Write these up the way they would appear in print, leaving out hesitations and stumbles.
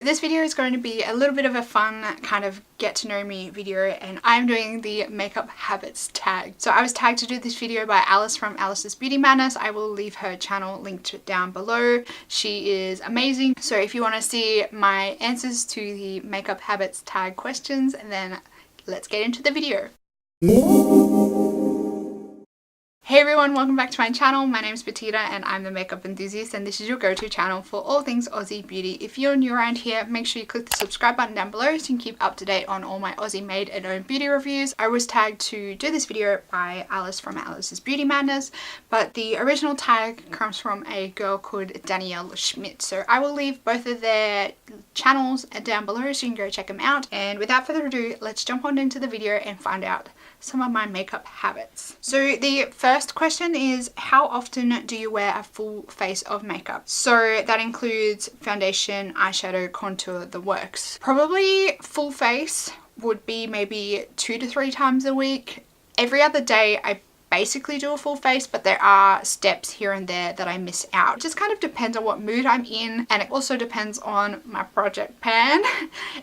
This video is going to be a little bit of a fun kind of get to know me video, and I'm doing the makeup habits tag. So I was tagged to do this video by Alice from Alice's Beauty Madness. I will leave her channel linked down below. She is amazing. So if you want to see my answers to the makeup habits tag questions, then let's get into the video. Hey everyone, welcome back to my channel. My name is Betita and I'm the makeup enthusiast, and this is your go-to channel for all things Aussie beauty. If you're new around here, make sure you click the subscribe button down below so you can keep up to date on all my Aussie made and owned beauty reviews. I was tagged to do this video by Alice from Alice's Beauty Madness, but the original tag comes from a girl called Danielle Schmidt. So I will leave both of their channels down below so you can go check them out. And without further ado, let's jump on into the video and find out some of my makeup habits. So the first question is, how often do you wear a full face of makeup? So that includes foundation, eyeshadow, contour, the works. Probably full face would be maybe 2 to 3 times a week. Every other day I basically do a full face, but there are steps here and there that I miss out. It just kind of depends on what mood I'm in, and it also depends on my project pan.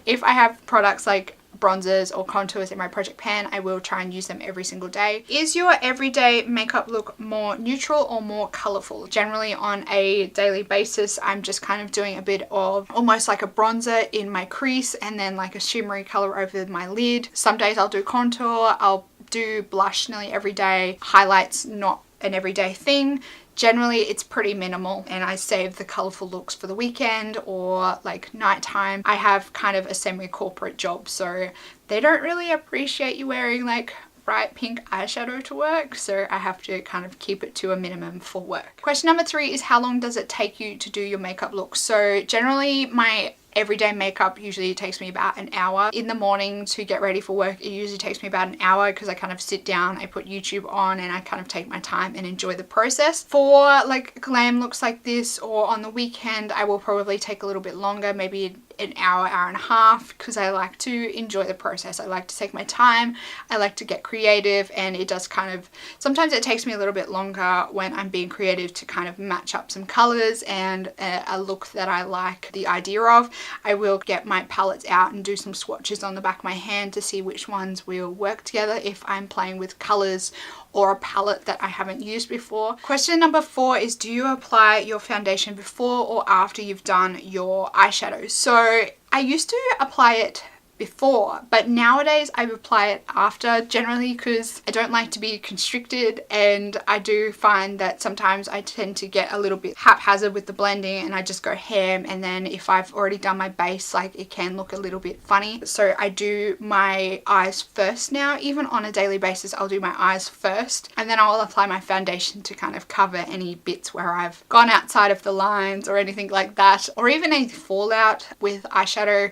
If I have products like bronzers or contours in my project pan, I will try and use them every single day. Is your everyday makeup look more neutral or more colorful? Generally on a daily basis, I'm just kind of doing a bit of almost like a bronzer in my crease and then like a shimmery color over my lid. Some days I'll do contour, I'll do blush nearly every day. Highlights, not an everyday thing. Generally it's pretty minimal, and I save the colorful looks for the weekend or like nighttime. I have kind of a semi-corporate job, so they don't really appreciate you wearing like bright pink eyeshadow to work, so I have to kind of keep it to a minimum for work. Question number 3 is, how long does it take you to do your makeup look? So generally my everyday makeup usually takes me about an hour. In the morning to get ready for work, it usually takes me about an hour because I kind of sit down, I put YouTube on, and I kind of take my time and enjoy the process. For like glam looks like this or on the weekend, I will probably take a little bit longer, maybe an hour, hour and a half, because I like to enjoy the process. I like to take my time, I like to get creative, and it does kind of, sometimes it takes me a little bit longer when I'm being creative to kind of match up some colors and a look that I like the idea of. I will get my palettes out and do some swatches on the back of my hand to see which ones will work together if I'm playing with colors or a palette that I haven't used before. Question number 4 is, do you apply your foundation before or after you've done your eyeshadow? So I used to apply it before, but nowadays I apply it after, generally because I don't like to be constricted, and I do find that sometimes I tend to get a little bit haphazard with the blending and I just go ham, and then if I've already done my base, like it can look a little bit funny. So I do my eyes first now. Even on a daily basis I'll do my eyes first, and then I'll apply my foundation to kind of cover any bits where I've gone outside of the lines or anything like that, or even any fallout with eyeshadow.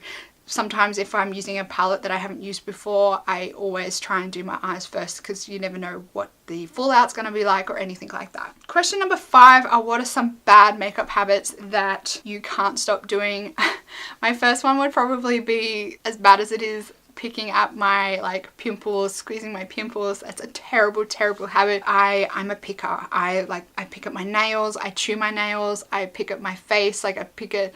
Sometimes if I'm using a palette that I haven't used before, I always try and do my eyes first because you never know what the fallout's going to be like or anything like that. Question number 5 are, what are some bad makeup habits that you can't stop doing? My first one would probably be, as bad as it is, picking up my like pimples, squeezing my pimples. That's a terrible, terrible habit. I'm a picker. I pick up my nails, I chew my nails, I pick up my face, like I pick at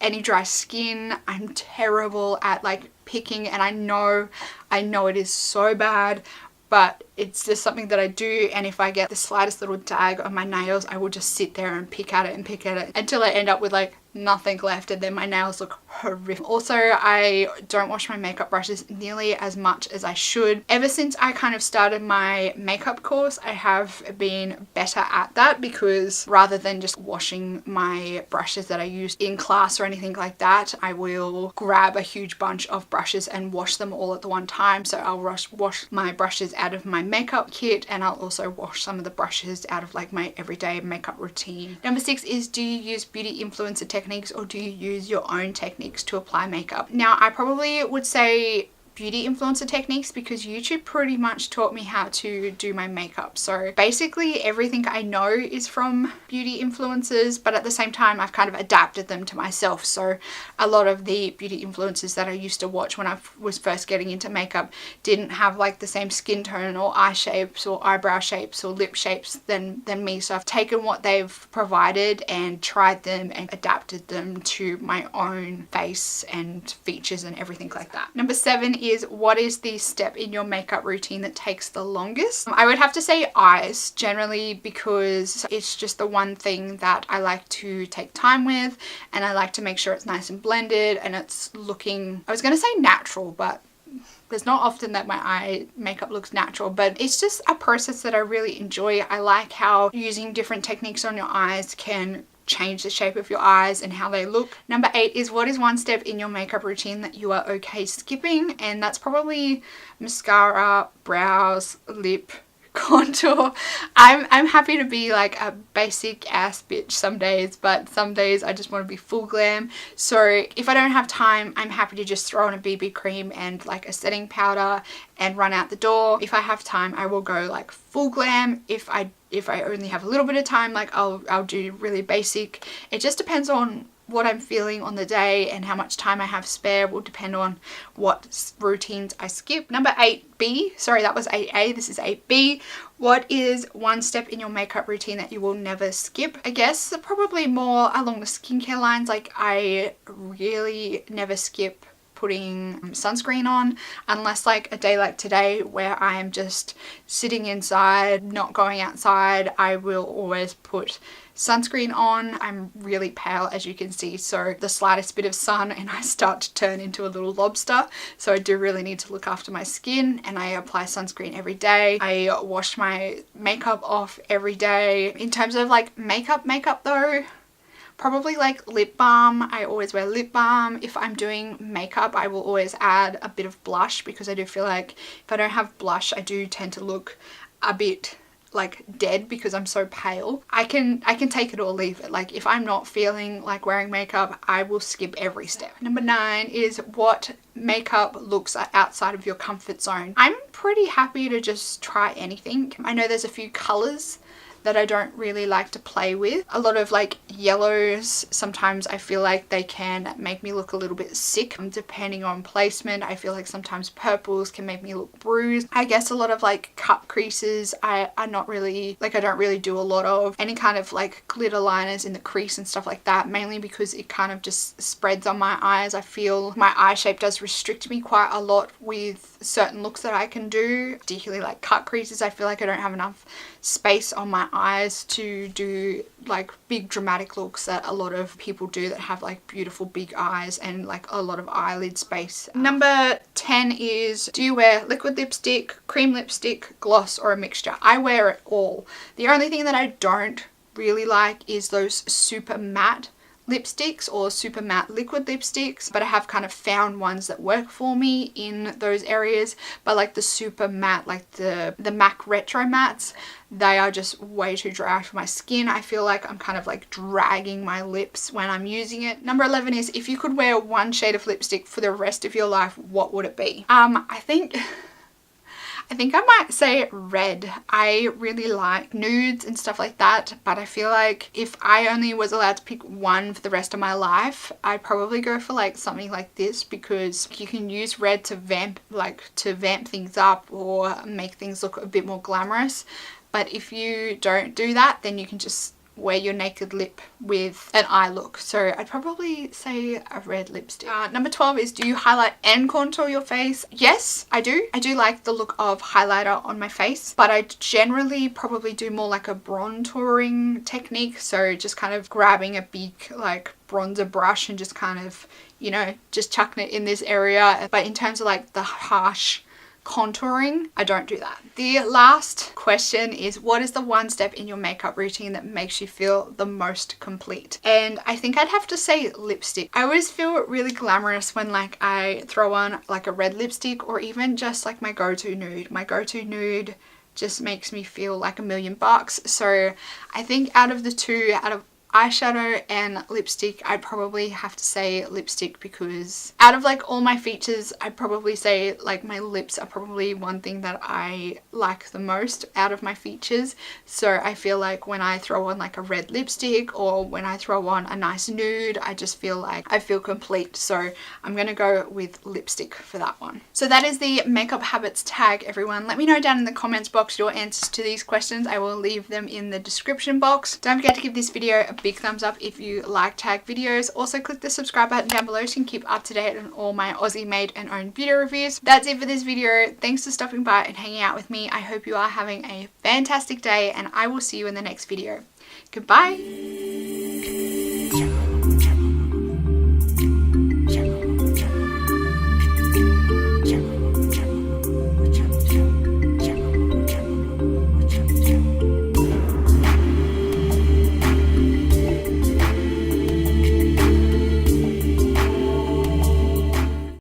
any dry skin. I'm terrible at like picking, and I know it is so bad, but it's just something that I do. And if I get the slightest little tag on my nails, I will just sit there and pick at it and pick at it until I end up with like nothing left, and then my nails look horrific. Also, I don't wash my makeup brushes nearly as much as I should. Ever since I kind of started my makeup course, I have been better at that, because rather than just washing my brushes that I used in class or anything like that, I will grab a huge bunch of brushes and wash them all at the one time. So I'll wash my brushes out of my makeup kit, and I'll also wash some of the brushes out of like my everyday makeup routine. Number 6 is, do you use beauty influencer techniques or do you use your own techniques to apply makeup? Now I probably would say beauty influencer techniques because YouTube pretty much taught me how to do my makeup. So basically everything I know is from beauty influencers, but at the same time I've kind of adapted them to myself. So a lot of the beauty influencers that I used to watch when I was first getting into makeup didn't have like the same skin tone or eye shapes or eyebrow shapes or lip shapes than me. So I've taken what they've provided and tried them and adapted them to my own face and features and everything like that. Number 7 is, what is the step in your makeup routine that takes the longest? I would have to say eyes, generally, because it's just the one thing that I like to take time with, and I like to make sure it's nice and blended and it's looking, I was going to say natural, but it's not often that my eye makeup looks natural, but it's just a process that I really enjoy. I like how using different techniques on your eyes can change the shape of your eyes and how they look. Number 8 is, what is one step in your makeup routine that you are okay skipping? And that's probably mascara, brows, lip, contour. I'm happy to be like a basic ass bitch some days, but some days I just want to be full glam. So if I don't have time, I'm happy to just throw on a BB cream and like a setting powder and run out the door. If I have time, I will go like full glam. If I only have a little bit of time, like I'll do really basic. It just depends on what I'm feeling on the day, and how much time I have spare will depend on what routines I skip. Number 8B, sorry, that was 8A, this is 8B. What is one step in your makeup routine that you will never skip? I guess probably more along the skincare lines. Like I really never skip putting sunscreen on, unless like a day like today where I am just sitting inside, not going outside. I will always put sunscreen on. I'm really pale, as you can see, so the slightest bit of sun and I start to turn into a little lobster. So I do really need to look after my skin, and I apply sunscreen every day. I wash my makeup off every day. In terms of like makeup though, probably like lip balm. I always wear lip balm. If I'm doing makeup, I will always add a bit of blush, because I do feel like if I don't have blush, I do tend to look a bit like dead because I'm so pale. I can take it or leave it. Like if I'm not feeling like wearing makeup, I will skip every step. Number 9 is, what makeup looks are outside of your comfort zone? I'm pretty happy to just try anything. I know there's a few colors that I don't really like to play with. A lot of like yellows, sometimes I feel like they can make me look a little bit sick depending on placement. I feel like sometimes purples can make me look bruised. I guess a lot of like cut creases I don't really do a lot of. Any kind of like glitter liners in the crease and stuff like that, mainly because it kind of just spreads on my eyes. I feel my eye shape does restrict me quite a lot with certain looks that I can do, particularly like cut creases. I feel like I don't have enough space on my eyes to do like big dramatic looks that a lot of people do that have like beautiful big eyes and like a lot of eyelid space. Number 10 is, do you wear liquid lipstick, cream lipstick, gloss, or a mixture? I wear it all. The only thing that I don't really like is those super matte lipsticks or super matte liquid lipsticks, but I have kind of found ones that work for me in those areas. But like the super matte, like the MAC retro mattes, they are just way too dry for my skin. I feel like I'm kind of like dragging my lips when I'm using it. Number 11 is, if you could wear one shade of lipstick for the rest of your life, what would it be? I think I might say red. I really like nudes and stuff like that, but I feel like if I only was allowed to pick one for the rest of my life, I'd probably go for like something like this, because you can use red to vamp things up or make things look a bit more glamorous. But if you don't do that, then you can just wear your naked lip with an eye look. So I'd probably say a red lipstick. Number 12 is, do you highlight and contour your face? Yes, I do. I do like the look of highlighter on my face, but I generally probably do more like a bronzing technique. So just kind of grabbing a big like bronzer brush and just kind of, you know, just chucking it in this area. But in terms of like the harsh contouring, I don't do that. The last question is, what is the one step in your makeup routine that makes you feel the most complete? And I think I'd have to say lipstick. I always feel really glamorous when like I throw on like a red lipstick, or even just like my go-to nude. My go-to nude just makes me feel like $1,000,000. So I think out of eyeshadow and lipstick, I'd probably have to say lipstick, because out of like all my features, I'd probably say like my lips are probably one thing that I like the most out of my features. So I feel like when I throw on like a red lipstick or when I throw on a nice nude, I just feel like I feel complete. So I'm gonna go with lipstick for that one. So that is the makeup habits tag, everyone. Let me know down in the comments box your answers to these questions. I will leave them in the description box. Don't forget to give this video a big thumbs up if you like tag videos. Also click the subscribe button down below so you can keep up to date on all my Aussie made and owned beauty reviews. That's it for this video. Thanks for stopping by and hanging out with me. I hope you are having a fantastic day, and I will see you in the next video. Goodbye.